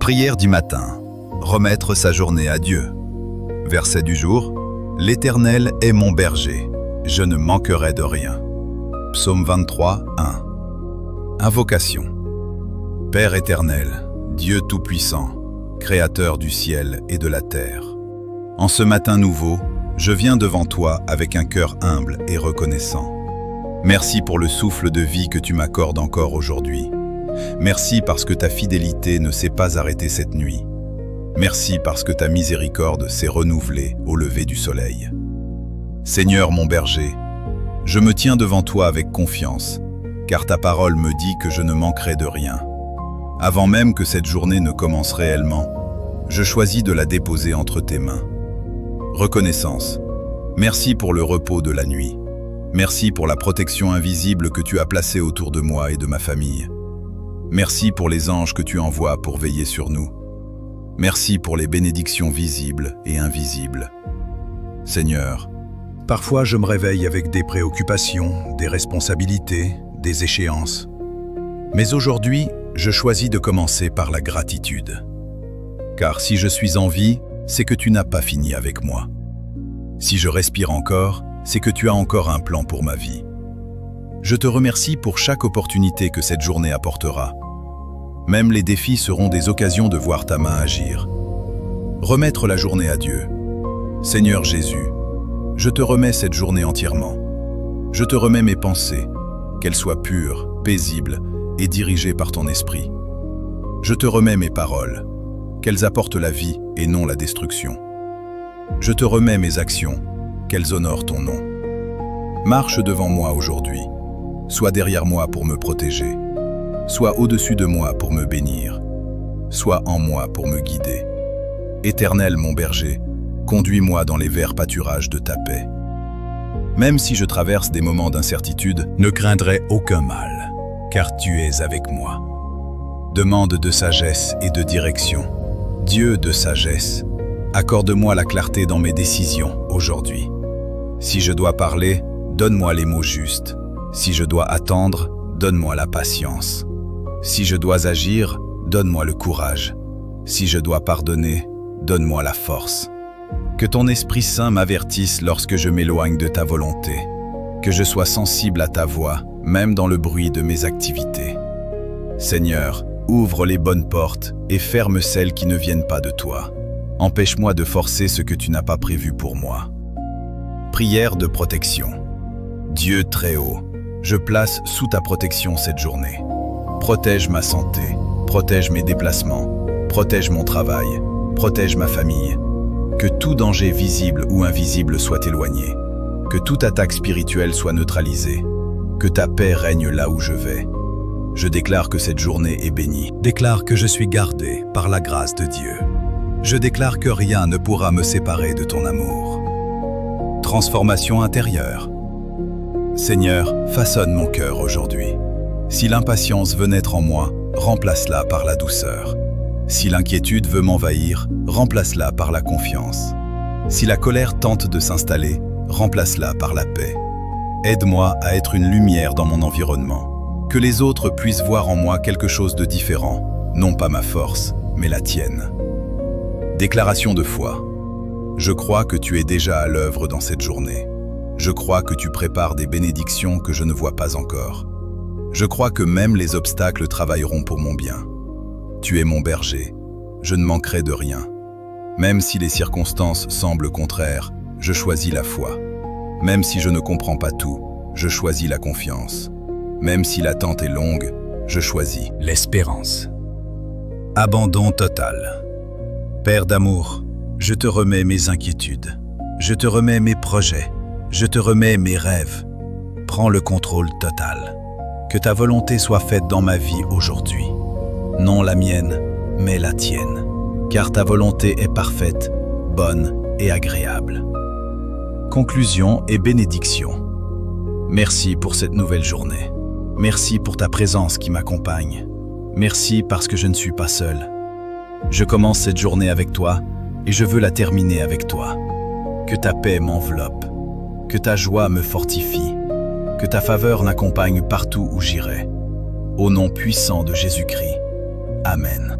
Prière du matin. Remettre sa journée à Dieu. Verset du jour. L'Éternel est mon berger. Je ne manquerai de rien. Psaume 23, 1. Invocation. Père éternel, Dieu tout-puissant, Créateur du ciel et de la terre. En ce matin nouveau, je viens devant toi avec un cœur humble et reconnaissant. Merci pour le souffle de vie que tu m'accordes encore aujourd'hui. Merci parce que ta fidélité ne s'est pas arrêtée cette nuit. Merci parce que ta miséricorde s'est renouvelée au lever du soleil. Seigneur mon berger, je me tiens devant toi avec confiance, car ta parole me dit que je ne manquerai de rien. Avant même que cette journée ne commence réellement, je choisis de la déposer entre tes mains. Reconnaissance. Merci pour le repos de la nuit. Merci pour la protection invisible que tu as placée autour de moi et de ma famille. Merci pour les anges que tu envoies pour veiller sur nous. Merci pour les bénédictions visibles et invisibles. Seigneur, parfois je me réveille avec des préoccupations, des responsabilités, des échéances. Mais aujourd'hui, je choisis de commencer par la gratitude. Car si je suis en vie, c'est que tu n'as pas fini avec moi. Si je respire encore, c'est que tu as encore un plan pour ma vie. Je te remercie pour chaque opportunité que cette journée apportera. Même les défis seront des occasions de voir ta main agir. Remettre la journée à Dieu. Seigneur Jésus, je te remets cette journée entièrement. Je te remets mes pensées, qu'elles soient pures, paisibles et dirigées par ton esprit. Je te remets mes paroles, qu'elles apportent la vie et non la destruction. Je te remets mes actions, qu'elles honorent ton nom. Marche devant moi aujourd'hui. Sois derrière moi pour me protéger. Sois au-dessus de moi pour me bénir. Sois en moi pour me guider. Éternel mon berger, conduis-moi dans les verts pâturages de ta paix. Même si je traverse des moments d'incertitude, ne craindrai aucun mal, car tu es avec moi. Demande de sagesse et de direction. Dieu de sagesse, accorde-moi la clarté dans mes décisions aujourd'hui. Si je dois parler, donne-moi les mots justes. Si je dois attendre, donne-moi la patience. Si je dois agir, donne-moi le courage. Si je dois pardonner, donne-moi la force. Que ton Esprit Saint m'avertisse lorsque je m'éloigne de ta volonté. Que je sois sensible à ta voix, même dans le bruit de mes activités. Seigneur, ouvre les bonnes portes et ferme celles qui ne viennent pas de toi. Empêche-moi de forcer ce que tu n'as pas prévu pour moi. Prière de protection. Dieu très haut, je place sous ta protection cette journée. Protège ma santé, protège mes déplacements, protège mon travail, protège ma famille. Que tout danger visible ou invisible soit éloigné. Que toute attaque spirituelle soit neutralisée. Que ta paix règne là où je vais. Je déclare que cette journée est bénie. Déclare que je suis gardé par la grâce de Dieu. Je déclare que rien ne pourra me séparer de ton amour. Transformation intérieure. Seigneur, façonne mon cœur aujourd'hui. Si l'impatience veut naître en moi, remplace-la par la douceur. Si l'inquiétude veut m'envahir, remplace-la par la confiance. Si la colère tente de s'installer, remplace-la par la paix. Aide-moi à être une lumière dans mon environnement. Que les autres puissent voir en moi quelque chose de différent, non pas ma force, mais la tienne. Déclaration de foi. Je crois que tu es déjà à l'œuvre dans cette journée. Je crois que tu prépares des bénédictions que je ne vois pas encore. Je crois que même les obstacles travailleront pour mon bien. Tu es mon berger, je ne manquerai de rien. Même si les circonstances semblent contraires, je choisis la foi. Même si je ne comprends pas tout, je choisis la confiance. Même si l'attente est longue, je choisis l'espérance. Abandon total. Père d'amour, je te remets mes inquiétudes. Je te remets mes projets. Je te remets mes rêves. Prends le contrôle total. Que ta volonté soit faite dans ma vie aujourd'hui. Non la mienne, mais la tienne. Car ta volonté est parfaite, bonne et agréable. Conclusion et bénédiction. Merci pour cette nouvelle journée. Merci pour ta présence qui m'accompagne. Merci parce que je ne suis pas seul. Je commence cette journée avec toi et je veux la terminer avec toi. Que ta paix m'enveloppe. Que ta joie me fortifie. Que ta faveur m'accompagne partout où j'irai. Au nom puissant de Jésus-Christ. Amen.